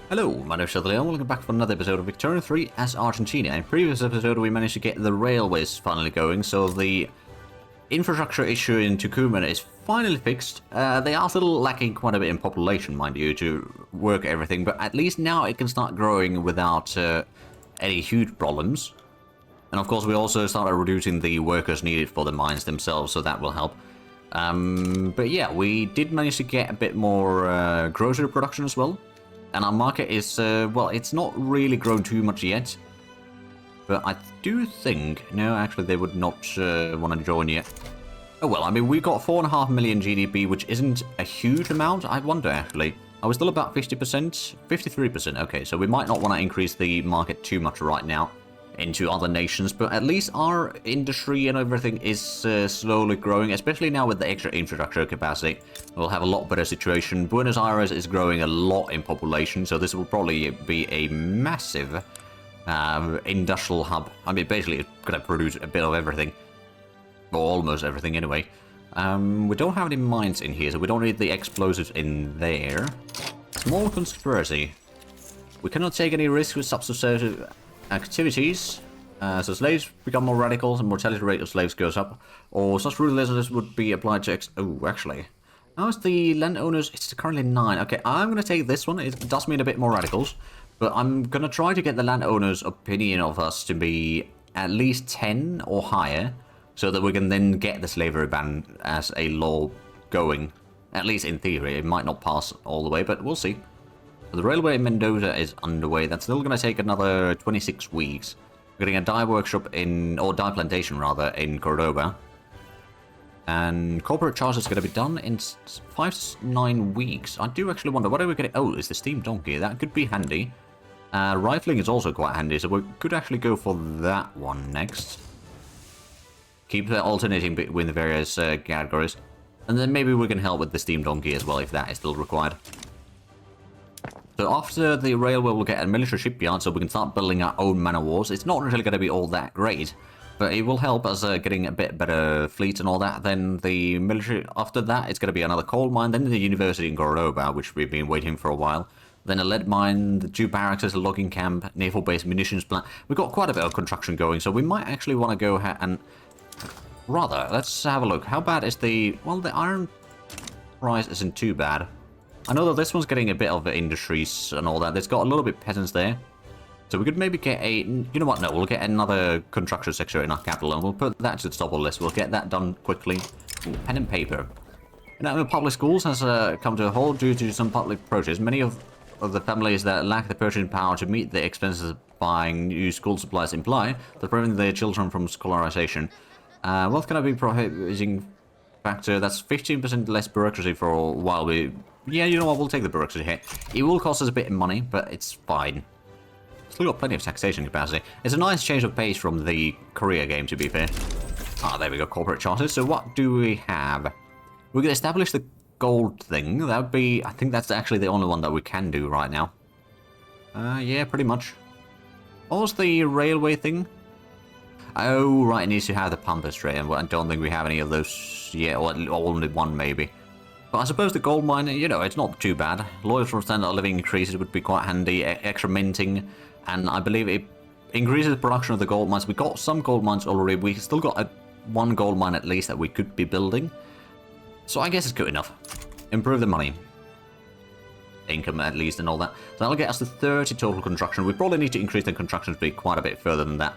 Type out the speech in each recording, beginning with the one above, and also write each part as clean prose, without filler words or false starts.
Hello, my name is Leon. Welcome back for another episode of Victoria 3 as Argentina. In previous episode we managed to get the railways finally going, so the infrastructure issue in Tucumán is finally fixed. They are still lacking quite a bit in population, mind you, to work everything, but at least now it can start growing without any huge problems. And of course we also started reducing the workers needed for the mines themselves, so that will help. But yeah, we did manage to get a bit more grocery production as well. And our market is, well, it's not really grown too much yet. But I do think... No, actually, they would not want to join yet. Oh, well, I mean, we got 4.5 million GDP, which isn't a huge amount. I wonder, actually. Are we still about 50%? 53%. Okay, so we might not want to increase the market too much right now into other nations. But at least our industry and everything is slowly growing, especially now with the extra infrastructure capacity. We'll have a lot better situation. Buenos Aires is growing a lot in population, so this will probably be a massive industrial hub. I mean, basically, it's going to produce a bit of everything. Or almost everything, anyway. We don't have any mines in here, so we don't need the explosives in there. Small conspiracy. We cannot take any risks with substantive activities. So slaves become more radical, and mortality rate of slaves goes up. Or such rule legislation would be applied to oh, actually. How's the landowners? It's currently 9. Okay, I'm going to take this one. It does mean a bit more radicals. But I'm going to try to get the landowners' opinion of us to be at least 10 or higher. So that we can then get the slavery ban as a law going. At least in theory. It might not pass all the way, but we'll see. The railway in Mendoza is underway. That's still going to take another 26 weeks. We're getting a dye workshop in... or dye plantation, rather, in Cordoba. And corporate charge is going to be done in 5 to 9 weeks. I do actually wonder, what are we getting? Oh, it's the steam donkey. That could be handy. Rifling is also quite handy, so we could actually go for that one next. Keep alternating between the various categories. And then maybe we can help with the steam donkey as well, if that is still required. So after the railway, we'll get a military shipyard, so we can start building our own man of wars. It's not really going to be all that great. But it will help us getting a bit better fleet and all that. Then the military, after that, it's going to be another coal mine. Then the university in Cordoba, which we've been waiting for a while. Then a lead mine, the 2 barracks, a logging camp, naval base, munitions plant. We've got quite a bit of construction going, so we might actually want to go ahead and... Rather, let's have a look. How bad is the... Well, the iron price isn't too bad. I know that this one's getting a bit of industries and all that. It's got a little bit peasants there. So we could maybe get a... You know what? No, we'll get another construction sector in our capital, and we'll put that to the top of the list. We'll get that done quickly. Ooh, pen and paper. Now, public schools has come to a halt due to some public protests. Many of the families that lack the purchasing power to meet the expenses of buying new school supplies imply that preventing their children from scholarization. Wealth cannot be prohibiting factor. That's 15% less bureaucracy for a while. Yeah, you know what? We'll take the bureaucracy hit. It will cost us a bit of money, but it's fine. Still got plenty of taxation capacity. It's a nice change of pace from the Korea game, to be fair. Ah, there we go, corporate charters. So what do we have? We can establish the gold thing. That would be... I think that's actually the only one that we can do right now. Yeah, pretty much. What was the railway thing? Oh, right, it needs to have the pampas tray, and I don't think we have any of those yet, or only one maybe. But I suppose the gold mine, you know, it's not too bad. Lawyers for standard of living increases would be quite handy, extra minting, and I believe it increases the production of the gold mines. We got some gold mines already. We still got one gold mine at least that we could be building. So I guess it's good enough. Improve the money. Income at least and all that. So that'll get us to 30 total construction. We probably need to increase the construction speed quite a bit further than that.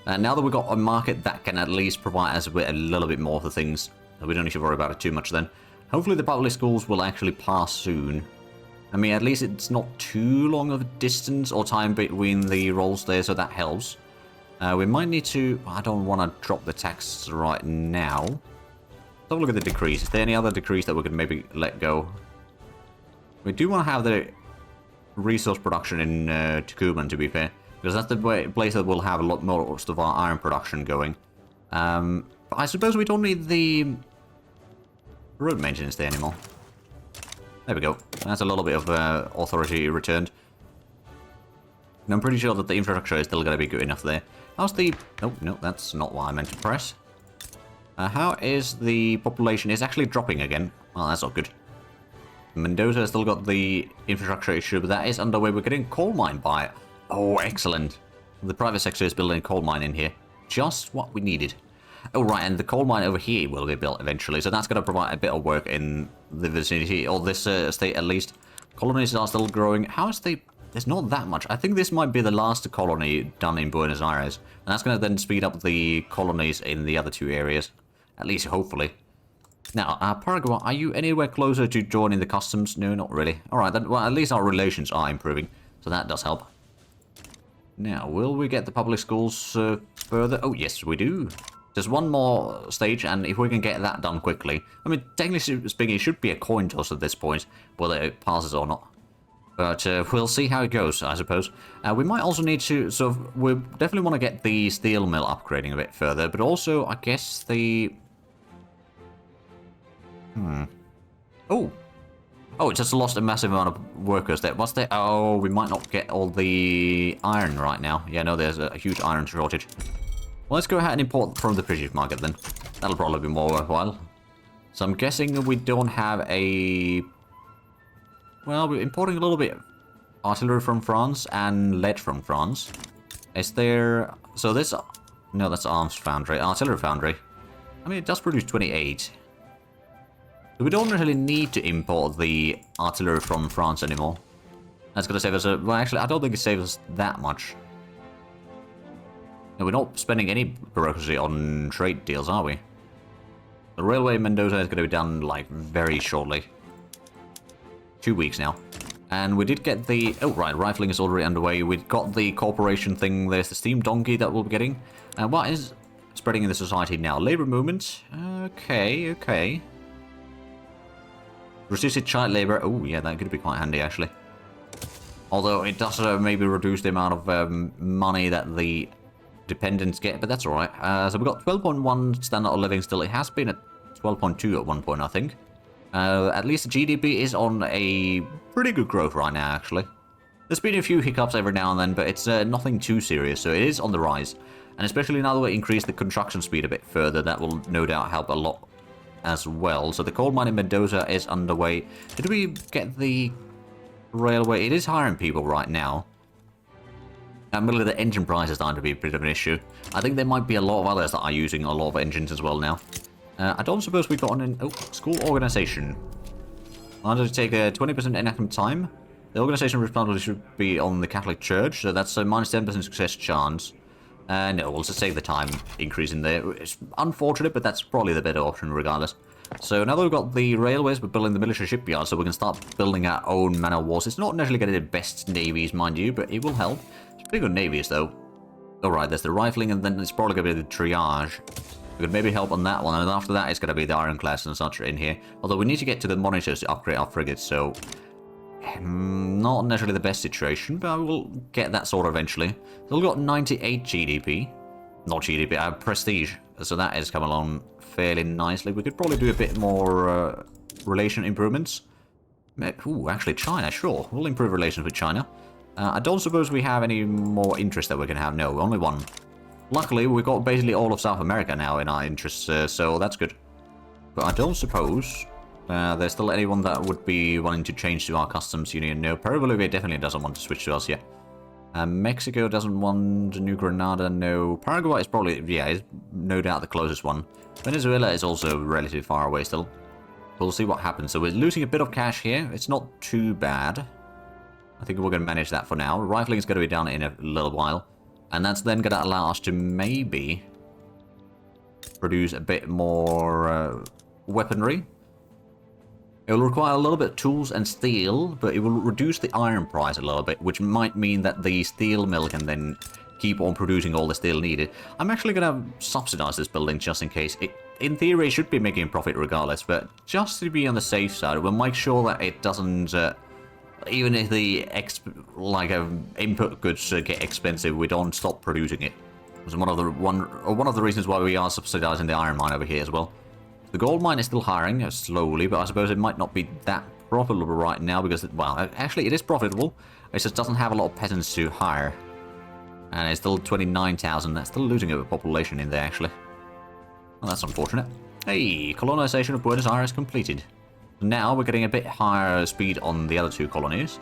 Now that we've got a market that can at least provide us with a little bit more of the things, we don't need to worry about it too much then. Hopefully the public schools will actually pass soon. I mean, at least it's not too long of a distance or time between the rolls there, so that helps. We might need to... I don't want to drop the tax right now. Let's have a look at the decrease. Is there any other decrease that we could maybe let go? We do want to have the resource production in Tucumán, to be fair. Because that's the place that will have a lot more of our iron production going. But I suppose we don't need the road maintenance there anymore. There we go. That's a little bit of authority returned. And I'm pretty sure that the infrastructure is still going to be good enough there. How's the... Oh, no, that's not what I meant to press. How is the population? It's actually dropping again. Well, that's not good. Mendoza has still got the infrastructure issue, but that is underway. We're getting coal mine by it. Oh, excellent. The private sector is building a coal mine in here. Just what we needed. Oh, right, and the coal mine over here will be built eventually, so that's going to provide a bit of work in the vicinity, or this state at least. Colonies are still growing. How is they... There's not that much. I think this might be the last colony done in Buenos Aires, and that's going to then speed up the colonies in the other two areas. At least, hopefully. Now, Paraguay, are you anywhere closer to joining the customs? No, not really. Alright, then, well, at least our relations are improving, so that does help. Now, will we get the public schools further? Oh, yes, we do. There's one more stage, and if we can get that done quickly... I mean, technically speaking, it should be a coin toss at this point, whether it passes or not. But we'll see how it goes, I suppose. We might also need to... So, we definitely want to get the steel mill upgrading a bit further, but also, I guess, the... Oh! Oh, it just lost a massive amount of workers there. What's there? Oh, we might not get all the iron right now. Yeah, no, there's a huge iron shortage. Well, let's go ahead and import from the British market then. That'll probably be more worthwhile. So I'm guessing we don't have a... Well, we're importing a little bit of artillery from France and lead from France. Is there... So this... No, that's arms foundry. Artillery foundry. I mean, it does produce 28. So we don't really need to import the artillery from France anymore. That's going to save us a... Well, actually, I don't think it saves us that much. No, we're not spending any bureaucracy on trade deals, are we? The railway in Mendoza is going to be done, like, very shortly. 2 weeks now. And we did get the... Oh, right, rifling is already underway. We got the corporation thing. There's the steam donkey that we'll be getting. And what is spreading in the society now? Labor movement. Okay, okay. Restricted child labor. Oh, yeah, that could be quite handy, actually. Although it does maybe reduce the amount of money that the dependents get, but that's alright. So we've got 12.1 standard of living still. It has been at 12.2 at one point, I think. At least the GDP is on a pretty good growth right now, actually. There's been a few hiccups every now and then, but it's nothing too serious, so it is on the rise. And especially now that we increase the construction speed a bit further, that will no doubt help a lot as well. So the coal mine in Mendoza is underway. Did we get the railway? It is hiring people right now. And really the engine price is starting to be a bit of an issue. I think there might be a lot of others that are using a lot of engines as well now. I don't suppose we got an... Oh, school organization. I wanted to take a 20% enactment time. The organization responsibility should be on the Catholic Church, so that's a minus 10% success chance. No, we'll just take the time increase in there. It's unfortunate, but that's probably the better option regardless. So now that we've got the railways, we're building the military shipyard, so we can start building our own man of wars. It's not necessarily getting the best navies, mind you, but it will help. It's pretty good navies, though. Alright, there's the rifling, and then it's probably going to be the triage. We could maybe help on that one, and after that it's going to be the ironclads and such in here. Although we need to get to the monitors to upgrade our frigates, so... Not necessarily the best situation, but we'll get that sort of eventually. So we've got 98 GDP. Not GDP, prestige. So that is coming along fairly nicely. We could probably do a bit more relation improvements. Ooh, actually China, sure. We'll improve relations with China. I don't suppose we have any more interest that we can have. No, only one. Luckily, we've got basically all of South America now in our interests, so that's good. But I don't suppose... there's still anyone that would be wanting to change to our customs union. No, Peru-Bolivia definitely doesn't want to switch to us yet. Mexico doesn't want New Granada, no. Paraguay is probably, yeah, is no doubt the closest one. Venezuela is also relatively far away still. We'll see what happens. So we're losing a bit of cash here. It's not too bad. I think we're going to manage that for now. Rifling is going to be done in a little while. And that's then going to allow us to maybe produce a bit more weaponry. It will require a little bit of tools and steel, but it will reduce the iron price a little bit, which might mean that the steel mill can then keep on producing all the steel needed. I'm actually going to subsidize this building just in case. In theory, it should be making a profit regardless, but just to be on the safe side, we'll make sure that it doesn't... even if the input goods get expensive, we don't stop producing it. It's one of the reasons why we are subsidizing the iron mine over here as well. The gold mine is still hiring slowly, but I suppose it might not be that profitable right now because, well, actually it is profitable. It just doesn't have a lot of peasants to hire. And it's still 29,000. That's still losing a bit of population in there, actually. Well, that's unfortunate. Hey, colonization of Buenos Aires completed. Now we're getting a bit higher speed on the other two colonies.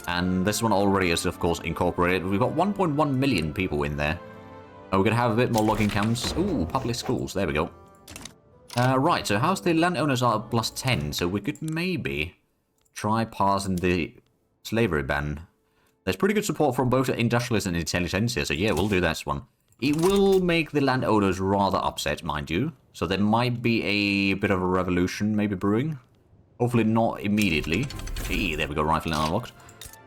And this one already is, of course, incorporated. We've got 1.1 million people in there. We're going to have a bit more logging camps. Ooh, public schools. There we go. Right, so how's the landowners are plus 10? So we could maybe try passing the slavery ban. There's pretty good support from both industrialists and intelligentsia, so yeah, we'll do that one. It will make the landowners rather upset, mind you. So there might be a bit of a revolution maybe brewing. Hopefully not immediately. Hey, there we go, rifle unlocked.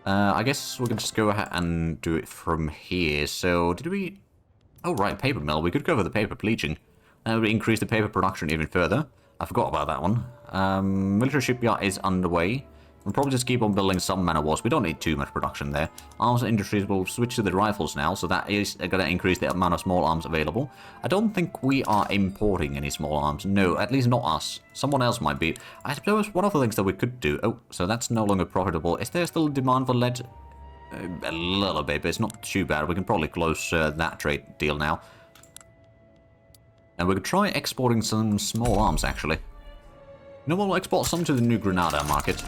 I guess we can just go ahead and do it from here. So, did we... Oh, right, paper mill. We could go for the paper bleaching. That would increase the paper production even further. I forgot about that one. Military shipyard is underway. We'll probably just keep on building some man of wars. We don't need too much production there. Arms industries will switch to the rifles now, so that is going to increase the amount of small arms available. I don't think we are importing any small arms. No, at least not us. Someone else might be. I suppose one of the things that we could do... Oh, so that's no longer profitable. Is there still demand for lead? A little bit, but it's not too bad. We can probably close that trade deal now. And we could try exporting some small arms, actually. No, we'll export some to the New Granada market.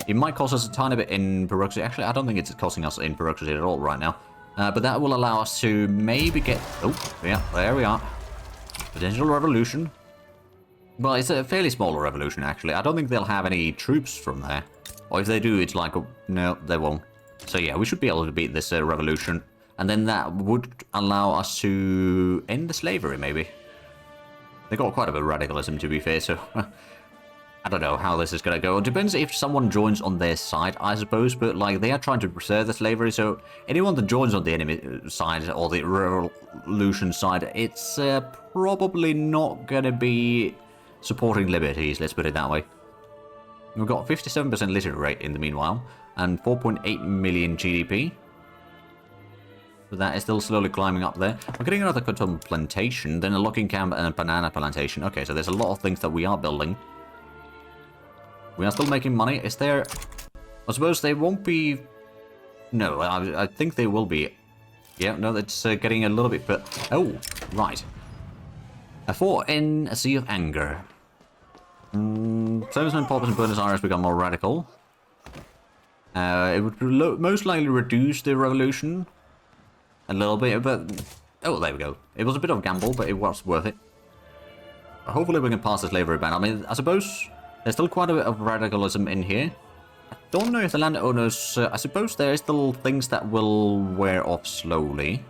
It might cost us a tiny bit in bureaucracy. Actually, I don't think it's costing us in bureaucracy at all right now. But that will allow us to maybe get... Oh, yeah, there we are. Potential revolution. Well, it's a fairly small revolution, actually. I don't think they'll have any troops from there. Or if they do, it's like... No, they won't. So yeah, we should be able to beat this revolution. And then that would allow us to end the slavery, maybe. They got quite a bit of radicalism, to be fair, so... I don't know how this is going to go. It depends if someone joins on their side, I suppose, but like they are trying to preserve the slavery, so anyone that joins on the enemy side or the revolution side, it's probably not going to be supporting liberties, let's put it that way. We've got 57% literary rate in the meanwhile, and 4.8 million GDP. So that is still slowly climbing up there. We're getting another cotton plantation, then a logging camp and a banana plantation. Okay, so there's a lot of things that we are building. We are still making money. Is there... I suppose they won't be... No, I think they will be. Yeah, no, it's getting a little bit... But... Oh, right. A fort in a sea of anger. Servicemen poppers in Buenos Aires become more radical. It would most likely reduce the revolution. A little bit, but... Oh, there we go. It was a bit of a gamble, but it was worth it. Hopefully we can pass the slavery ban. I mean, I suppose... There's still quite a bit of radicalism in here. I don't know if the landowners... I suppose there are still things that will wear off slowly.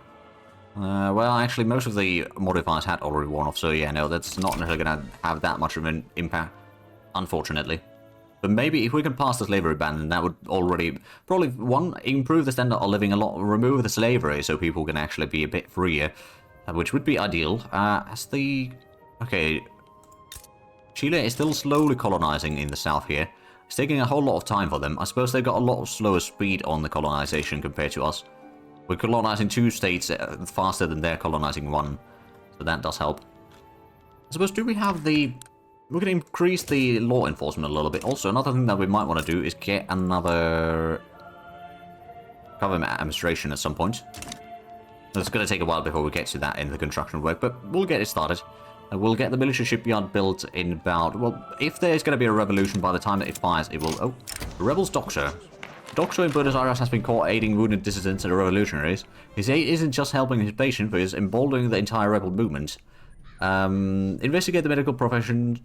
Well, actually, most of the modifiers had already worn off, so yeah, no, that's not necessarily going to have that much of an impact, unfortunately. But maybe if we can pass the slavery ban, then that would already... Probably, one, improve the standard of living a lot, remove the slavery so people can actually be a bit freer, which would be ideal. As the... Okay... Chile is still slowly colonizing in the south here. It's taking a whole lot of time for them. I suppose they've got a lot slower speed on the colonization compared to us. We're colonizing 2 states faster than they're colonizing 1. So that does help. I suppose, do we have the... We can increase the law enforcement a little bit. Also, another thing that we might want to do is get another government administration at some point. It's going to take a while before we get to that in the construction work, but we'll get it started. We'll get the military shipyard built in about... Well, if there's going to be a revolution by the time that it fires, it will... Oh, rebels doctor. Doctor in Buenos Aires has been caught aiding wounded dissidents and revolutionaries. His aid isn't just helping his patient, but is emboldening the entire rebel movement. Investigate the medical profession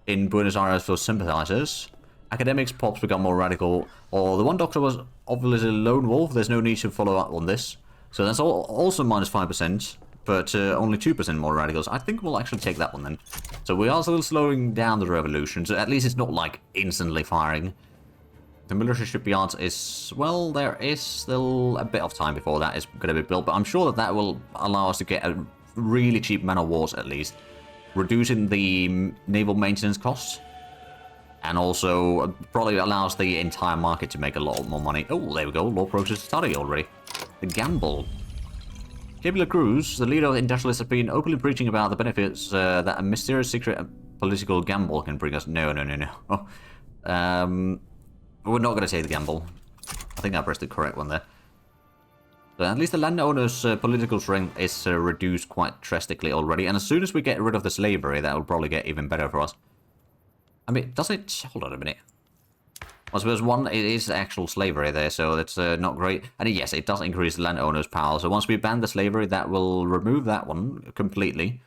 in Buenos Aires for sympathizers. Academics pops become more radical. Or the one doctor was obviously a lone wolf. There's no need to follow up on this. So that's also minus 5%. But only 2% more radicals. I think we'll actually take that one then. So we are still slowing down the revolution, so at least it's not like instantly firing. The military shipyards is... Well, there is still a bit of time before that is going to be built, but I'm sure that that will allow us to get a really cheap man of wars at least. Reducing the naval maintenance costs. And also probably allows the entire market to make a lot more money. Oh, there we go. Law process study already. The gamble. Cabula Cruz, the leader of the industrialists, has been openly preaching about the benefits that a mysterious secret political gamble can bring us. No. We're not going to take the gamble. I think I pressed the correct one there. So at least the landowner's political strength is reduced quite drastically already. And as soon as we get rid of the slavery, that will probably get even better for us. I mean, does it... Hold on a minute. I suppose one, it is actual slavery there, so that's not great. And yes, it does increase the landowner's power. So once we ban the slavery, that will remove that one completely.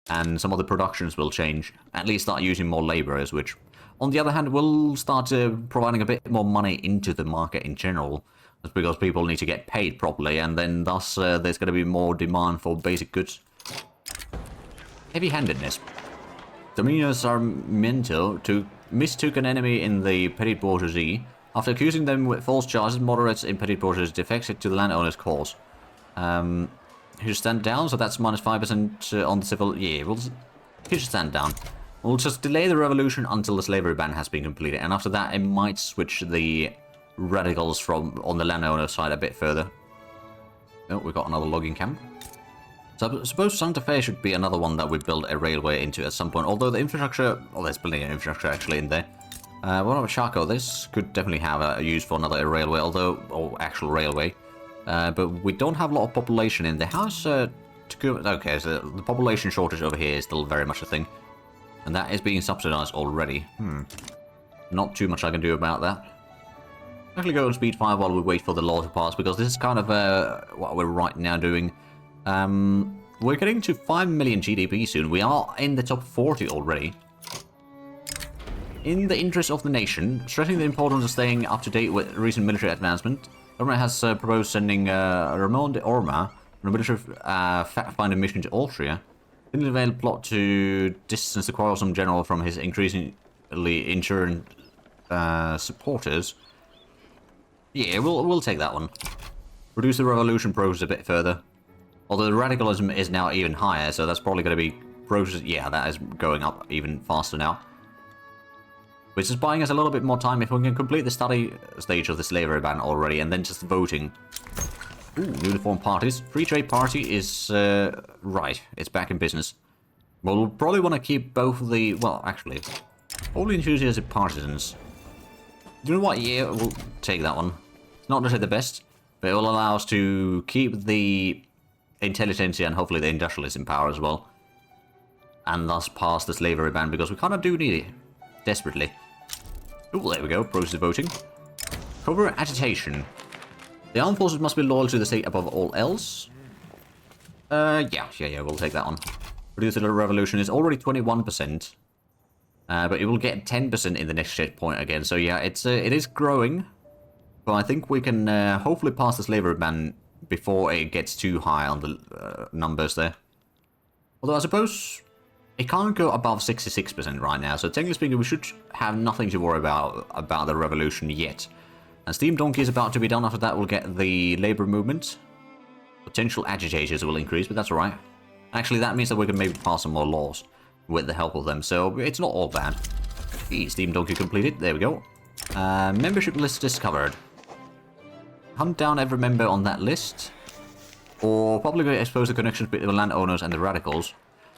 And some of the productions will change. At least start using more laborers, which, on the other hand, will start providing a bit more money into the market in general. That's because people need to get paid properly, and then thus there's going to be more demand for basic goods. Heavy-handedness. Dominers are mistook an enemy in the petty bourgeoisie. After accusing them with false charges, moderates in petty bourgeoisie defected to the landowner's cause. He should stand down, so that's minus 5% on the civil... Yeah, he should stand down. We'll just delay the revolution until the slavery ban has been completed, and after that it might switch the radicals from on the landowner side a bit further. Oh, we got another logging camp. So I suppose Santa Fe should be another one that we build a railway into at some point, although the infrastructure... Well, there's plenty of infrastructure actually in there. What about Chaco? This could definitely have a use for another railway, or actual railway. But we don't have a lot of population in there. How's okay, so the population shortage over here is still very much a thing. And that is being subsidized already. Not too much I can do about that. Actually go on speed 5 while we wait for the law to pass, because this is kind of what we're right now doing. We're getting to 5 million GDP soon. We are in the top 40 already. In the interest of the nation, stressing the importance of staying up to date with recent military advancement, the government has proposed sending Ramon de Orma on a military fact-finding mission to Austria. In the veiled plot to distance the quarrelsome general from his increasingly insurgent supporters. Yeah, we'll take that one. Reduce the revolution process a bit further. Although the radicalism is now even higher, so that's probably going to be process. Yeah, that is going up even faster now. Which is buying us a little bit more time if we can complete the study stage of the slavery ban already, and then just voting. Ooh, newly formed parties. Free Trade Party is, right, it's back in business. We'll probably want to keep both of the, well, actually, all the enthusiastic partisans. You know what, yeah, we'll take that one. It's not necessarily the best, but it will allow us to keep the intelligentsia and hopefully the industrialists in power as well. And thus pass the slavery ban, because we kind of do need it. Desperately. Oh, there we go, process voting. Covert agitation. The armed forces must be loyal to the state above all else. Yeah, we'll take that one. Reduce the revolution is already 21%. But it will get 10% in the next checkpoint again. So yeah, it is growing. But I think we can hopefully pass the slavery ban before it gets too high on the numbers there. Although I suppose it can't go above 66% right now. So technically speaking, we should have nothing to worry about the revolution yet. And Steam Donkey is about to be done. After that, we'll get the labor movement. Potential agitators will increase, but that's alright. Actually, that means that we can maybe pass some more laws with the help of them. So it's not all bad. Steam Donkey completed. There we go. Membership list discovered. Hunt down every member on that list. Or probably expose the connections between the landowners and the radicals.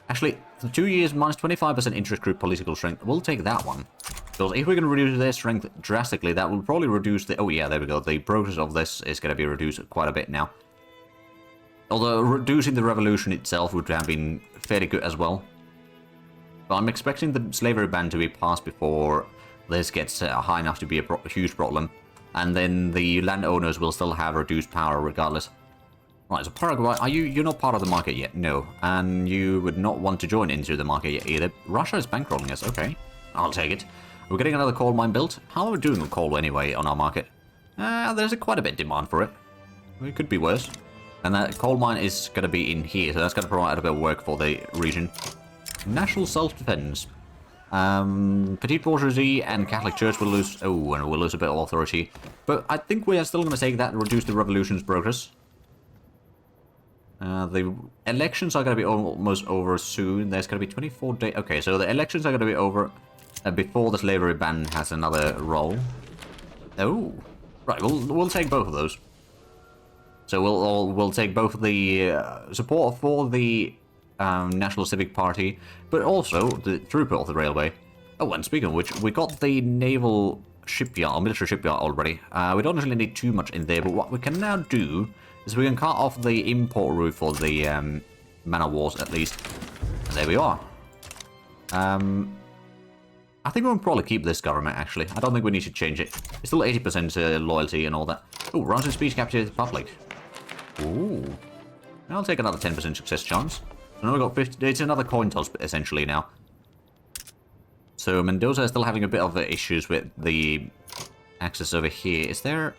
Actually, for 2 years, minus 25% interest group political strength. We'll take that one. Because if we can reduce their strength drastically, that will probably reduce the... Oh yeah, there we go. The progress of this is going to be reduced quite a bit now. Although reducing the revolution itself would have been fairly good as well. But I'm expecting the slavery ban to be passed before this gets high enough to be a huge problem. And then the landowners will still have reduced power regardless. Right, so Paraguay, you're not part of the market yet? No. And you would not want to join into the market yet either. Russia is bankrolling us, okay. I'll take it. We're getting another coal mine built. How are we doing with coal anyway on our market? There's quite a bit of demand for it. It could be worse. And that coal mine is going to be in here, so that's going to provide a bit of work for the region. National self-defense. Petite bourgeoisie and Catholic Church will lose... Oh, and we'll lose a bit of authority. But I think we are still going to take that and reduce the revolution's progress. The elections are going to be almost over soon. There's going to be 24 days. Okay, so the elections are going to be over before the slavery ban has another role. Oh, right. We'll take both of those. So we'll take both the support for the National Civic Party, but also the throughput of the railway. Oh, and speaking of which, we got the naval shipyard, or military shipyard already. We don't really need too much in there, but what we can now do is we can cut off the import route for the man of wars at least. And there we are. I think we'll probably keep this government, actually. I don't think we need to change it. It's still 80% loyalty and all that. Oh, rounds of speech captured the public. Ooh. I'll take another 10% success chance. So now we've got 50... It's another coin toss, essentially, now. So Mendoza is still having a bit of issues with the access over here. Is there...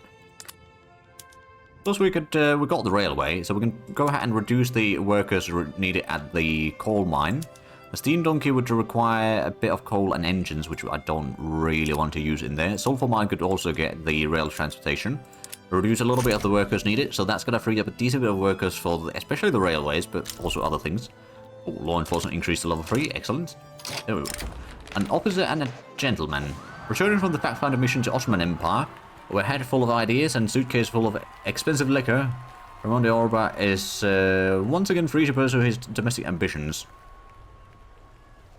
Plus we could... we got the railway, so we can go ahead and reduce the workers needed at the coal mine. The steam donkey would require a bit of coal and engines, which I don't really want to use in there. Sulfur mine could also get the rail transportation. Reduce a little bit of the workers needed, so that's going to free up a decent bit of workers for especially the railways, but also other things. Oh, law enforcement increased to level 3, excellent. Oh. An officer and a gentleman. Returning from the fact-finder mission to Ottoman Empire, with a head full of ideas and suitcase full of expensive liquor, Ramon de Orba is once again free to pursue his domestic ambitions.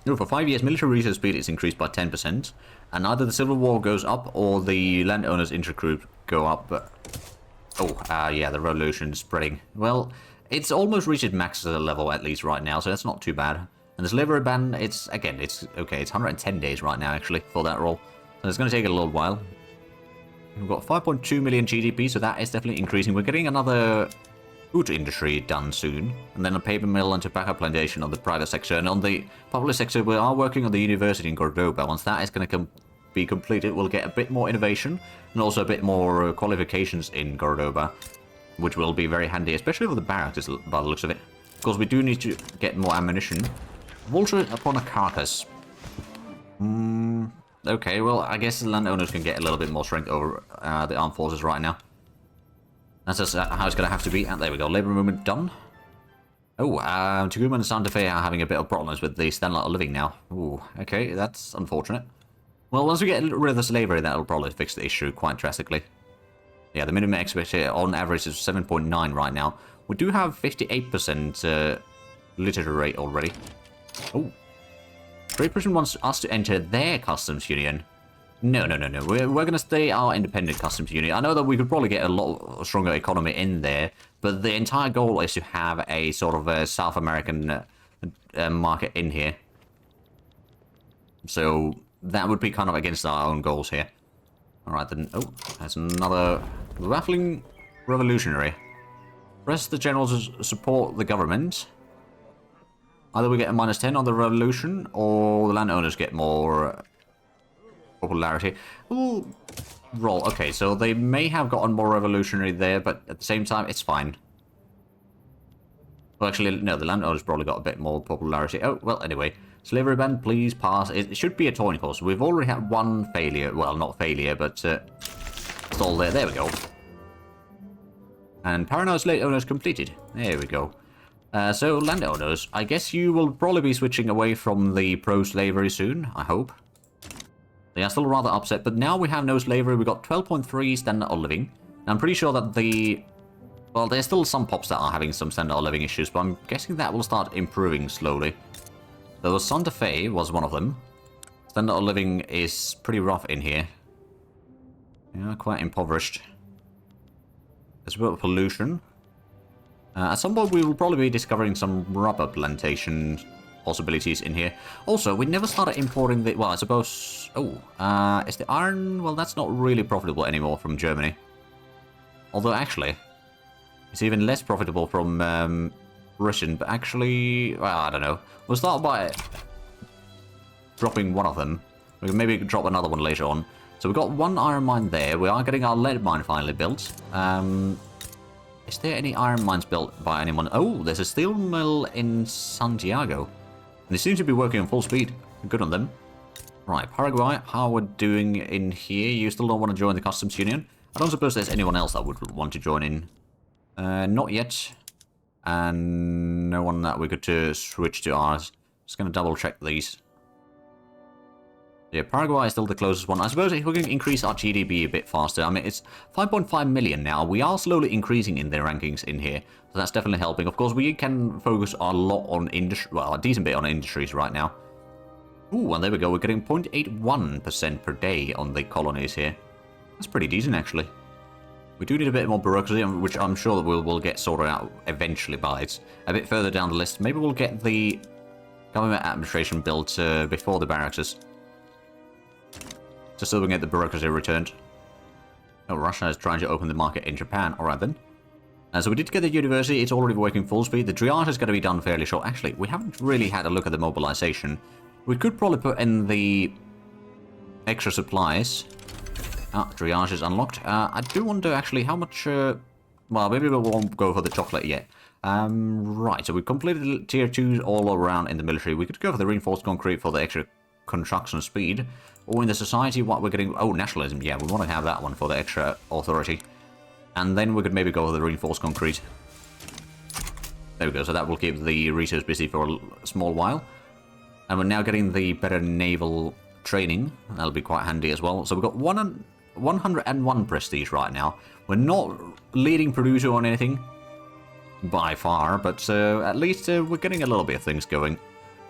For 5 years, military research speed is increased by 10%, and either the civil war goes up or the landowners intergroup go up. But... yeah, the revolution is spreading. Well, it's almost reached its max level at least right now, so that's not too bad. And the slavery ban, it's okay, it's 110 days right now actually for that role. So it's going to take a little while. We've got 5.2 million GDP, so that is definitely increasing. We're getting another food industry done soon, and then a paper mill and tobacco plantation on the private sector. And on the public sector, we are working on the university in Cordoba. Once that is going to be completed, we'll get a bit more innovation and also a bit more qualifications in Cordoba, which will be very handy, especially for the barracks by the looks of it. Of course, we do need to get more ammunition. Vulture upon a carcass. Okay, well, I guess the landowners can get a little bit more strength over the armed forces right now. That's just how it's going to have to be. And there we go. Labour movement done. Oh, Tucumán and Santa Fe are having a bit of problems with the standard of living now. Ooh, okay, that's unfortunate. Well, once we get rid of the slavery, that'll probably fix the issue quite drastically. Yeah, the minimum expectation on average is 7.9 right now. We do have 58% literature rate already. Oh. Great Britain wants us to enter their customs union. No. We're going to stay our independent customs union. I know that we could probably get a lot stronger economy in there, but the entire goal is to have a sort of a South American market in here. So that would be kind of against our own goals here. Alright then. Oh, that's another baffling revolutionary. Press the generals to support the government. Either we get a -10 on the revolution, or the landowners get more popularity. We'll roll. Okay, so they may have gotten more revolutionary there, but at the same time, it's fine. Well, actually, no, the landowners probably got a bit more popularity. Oh, well, anyway. Slavery ban, please pass. It should be a toying course. We've already had one failure. Well, not failure, but stall there. There we go. And paranoid slave owners completed. There we go. So, landowners, I guess you will probably be switching away from the pro-slavery soon, I hope. They are still rather upset, but now we have no slavery. We got 12.3 standard of living. And I'm pretty sure that well, there's still some pops that are having some standard of living issues, but I'm guessing that will start improving slowly. Though Santa Fe was one of them. Standard of living is pretty rough in here. Yeah, quite impoverished. There's a bit of pollution. At some point we will probably be discovering some rubber plantation possibilities in here. Also, we never started importing the... Well, I suppose... Oh, is the iron... Well, that's not really profitable anymore from Germany. Although, actually, it's even less profitable from Russian. But actually... Well, I don't know. We'll start by dropping one of them. We can maybe drop another one later on. So we've got one iron mine there. We are getting our lead mine finally built. Is there any iron mines built by anyone? Oh, there's a steel mill in Santiago. And they seem to be working on full speed. Good on them. Right, Paraguay, how are we doing in here? You still don't want to join the customs union? I don't suppose there's anyone else that would want to join in. Not yet. And no one that we could switch to ours. Just going to double check these. Yeah, Paraguay is still the closest one. I suppose if we can increase our GDP a bit faster. I mean, it's 5.5 million now. We are slowly increasing in the rankings in here. So that's definitely helping. Of course, we can focus a lot on industry. Well, a decent bit on industries right now. Ooh, and there we go. We're getting 0.81% per day on the colonies here. That's pretty decent, actually. We do need a bit more bureaucracy, which I'm sure that we'll get sorted out eventually, but it's a bit further down the list. Maybe we'll get the government administration built before the barracks. Just so we can get the bureaucracy returned. Oh, Russia is trying to open the market in Japan. Alright then. So we did get the university. It's already working full speed. The triage is going to be done fairly short. Actually, we haven't really had a look at the mobilization. We could probably put in the extra supplies. Ah, triage is unlocked. I do wonder actually how much... well, maybe we won't go for the chocolate yet. Right, so we've completed tier 2s all around in the military. We could go for the reinforced concrete for the extra construction speed. Or in the society, what we're getting... Oh, nationalism. Yeah, we want to have that one for the extra authority. And then we could maybe go for the reinforced concrete. There we go, so that will keep the research busy for a small while. And we're now getting the better naval training. That'll be quite handy as well. So we've got 101 prestige right now. We're not leading producer on anything by far, but at least we're getting a little bit of things going.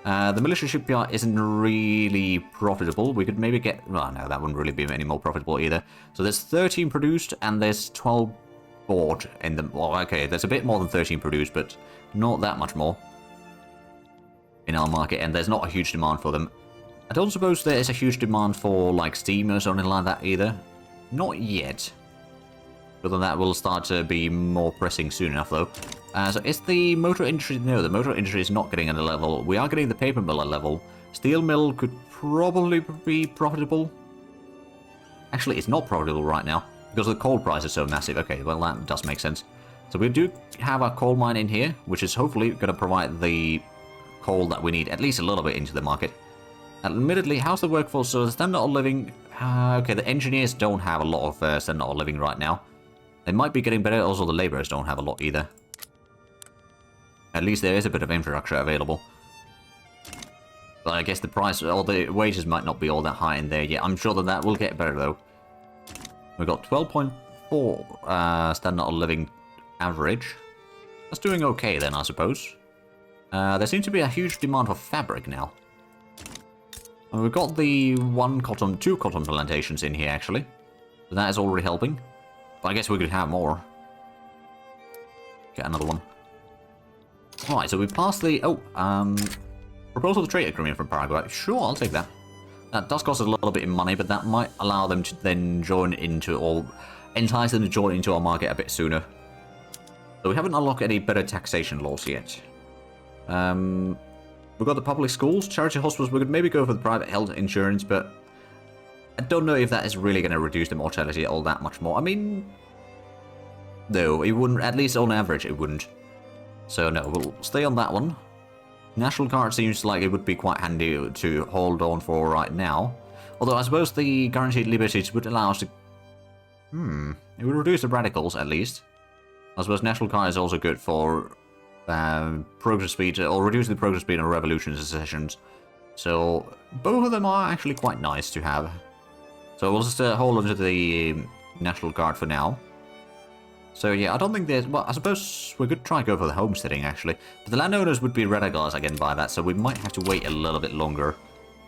The military shipyard isn't really profitable. We could maybe get... Well, no, that wouldn't really be any more profitable either. So there's 13 produced and there's 12 bought in the... Well, okay, there's a bit more than 13 produced, but not that much more in our market, and there's not a huge demand for them. I don't suppose there is a huge demand for, like, steamers or anything like that either. Not yet. But then that will start to be more pressing soon enough, though. So is the motor industry... No, the motor industry is not getting at a level. We are getting the paper mill at level. Steel mill could probably be profitable. Actually, it's not profitable right now, because the coal price is so massive. Okay, well, that does make sense. So we do have our coal mine in here, which is hopefully going to provide the coal that we need, at least a little bit, into the market. Admittedly, how's the workforce? So the standard of living... okay, the engineers don't have a lot of standard of living right now. They might be getting better. Also, the laborers don't have a lot either. At least there is a bit of infrastructure available. But I guess the price or the wages might not be all that high in there yet. I'm sure that that will get better, though. We've got 12.4 standard of living average. That's doing okay then, I suppose. There seems to be a huge demand for fabric now. And we've got the two cotton plantations in here, actually. So that is already helping. But I guess we could have more. Get another one. Alright, so we passed the... proposal to trade agreement from Paraguay. Sure, I'll take that. That does cost us a little bit of money, but that might allow them to then join into, or entice them to join into our market a bit sooner. So we haven't unlocked any better taxation laws yet. We've got the public schools, charity hospitals. We could maybe go for the private health insurance, but I don't know if that is really going to reduce the mortality all that much more. I mean, no, it wouldn't. At least on average, it wouldn't. So no, we'll stay on that one. National Guard seems like it would be quite handy to hold on for right now. Although I suppose the guaranteed liberties would allow us to... It would reduce the radicals, at least. I suppose National Guard is also good for progress speed, or reducing the progress speed on revolutions and secessions. So both of them are actually quite nice to have. So we'll just hold on to the National Guard for now. So yeah, I don't think there's... Well, I suppose we could try and go for the homesteading, actually. But the landowners would be radicalized again by that, so we might have to wait a little bit longer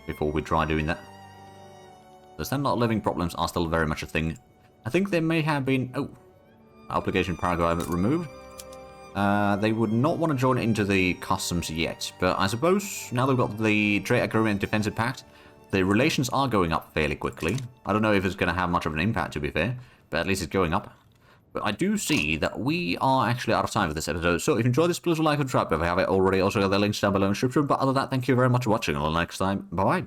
before we try doing that. The standard of living problems are still very much a thing. I think there may have been... Oh, application paragraph removed. They would not want to join into the customs yet, but I suppose now they've got the trade agreement and defensive pact, the relations are going up fairly quickly. I don't know if it's going to have much of an impact, to be fair, but at least it's going up. But I do see that we are actually out of time for this episode, so if you enjoyed this, please like and subscribe if you haven't already. Also, got the links down below in the description, but other than that, thank you very much for watching. Until next time, bye-bye.